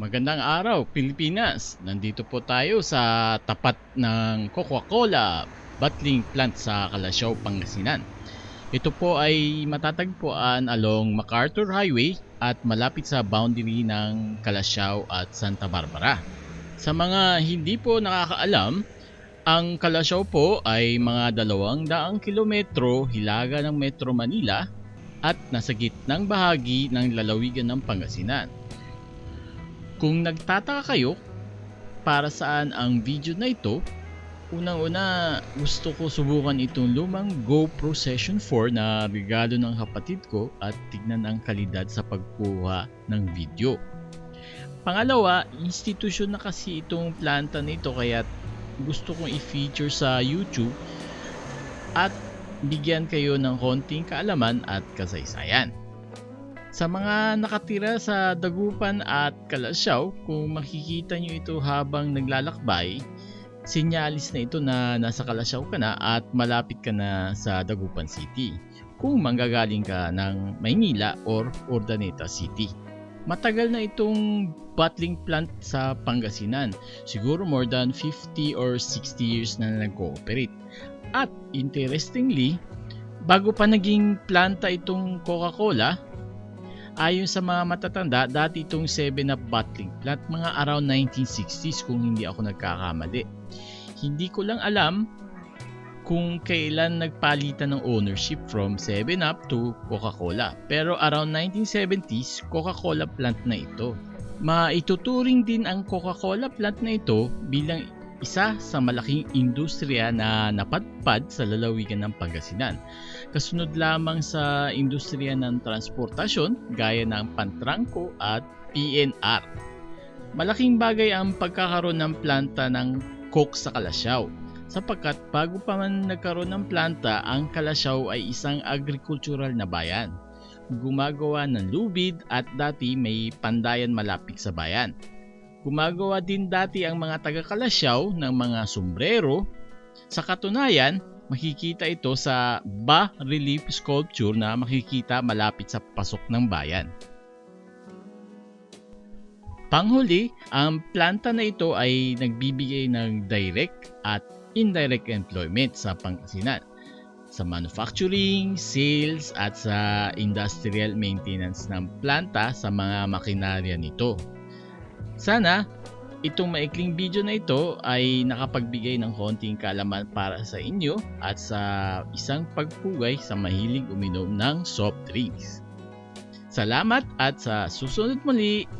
Magandang araw, Pilipinas! Nandito po tayo sa tapat ng Coca-Cola bottling plant sa Calasiao, Pangasinan. Ito po ay matatagpuan along MacArthur Highway at malapit sa boundary ng Calasiao at Santa Barbara. Sa mga hindi po nakakaalam, ang Calasiao po ay mga 200 kilometro hilaga ng Metro Manila at nasa gitnang bahagi ng lalawigan ng Pangasinan. Kung nagtataka kayo para saan ang video na ito, unang-una gusto ko subukan itong lumang GoPro Session 4 na regalo ng kapatid ko at tignan ang kalidad sa pagkuha ng video. Pangalawa, institusyon na kasi itong planta nito kaya gusto kong i-feature sa YouTube at bigyan kayo ng konting kaalaman at kasaysayan. Sa mga nakatira sa Dagupan at Calasiao, kung makikita nyo ito habang naglalakbay, sinyalis na ito na nasa Calasiao ka na at malapit ka na sa Dagupan City kung manggagaling ka ng Maynila or Urdaneta City. Matagal na itong bottling plant sa Pangasinan, siguro more than 50 or 60 years na nag-cooperate. At interestingly, bago pa naging planta itong Coca-Cola, ayon sa mga matatanda, dati itong 7-Up bottling plant mga around 1960s kung hindi ako nagkakamali. Hindi ko lang alam kung kailan nagpalitan ng ownership from 7-Up to Coca-Cola. Pero around 1970s, Coca-Cola plant na ito. Maituturing din ang Coca-Cola plant na ito bilang isa sa malaking industriya na napadpad sa lalawigan ng Pangasinan. Kasunod lamang sa industriya ng transportasyon gaya ng pantrangko at PNR. Malaking bagay ang pagkakaroon ng planta ng Coke sa Calasiao sapagkat bago pa man nagkaroon ng planta, ang Calasiao ay isang agricultural na bayan. Gumagawa ng lubid at dati may pandayan malapit sa bayan. Gumagawa din dati ang mga taga-Calasiao ng mga sombrero. Sa katunayan, makikita ito sa bas-relief sculpture na makikita malapit sa pasok ng bayan. Panghuli, ang planta na ito ay nagbibigay ng direct at indirect employment sa Pangasinan, sa manufacturing, sales at sa industrial maintenance ng planta sa mga makinarya nito. Sana itong maikling video na ito ay nakapagbigay ng konting kaalaman para sa inyo at sa isang pagpugay sa mahilig uminom ng soft drinks. Salamat at sa susunod muli!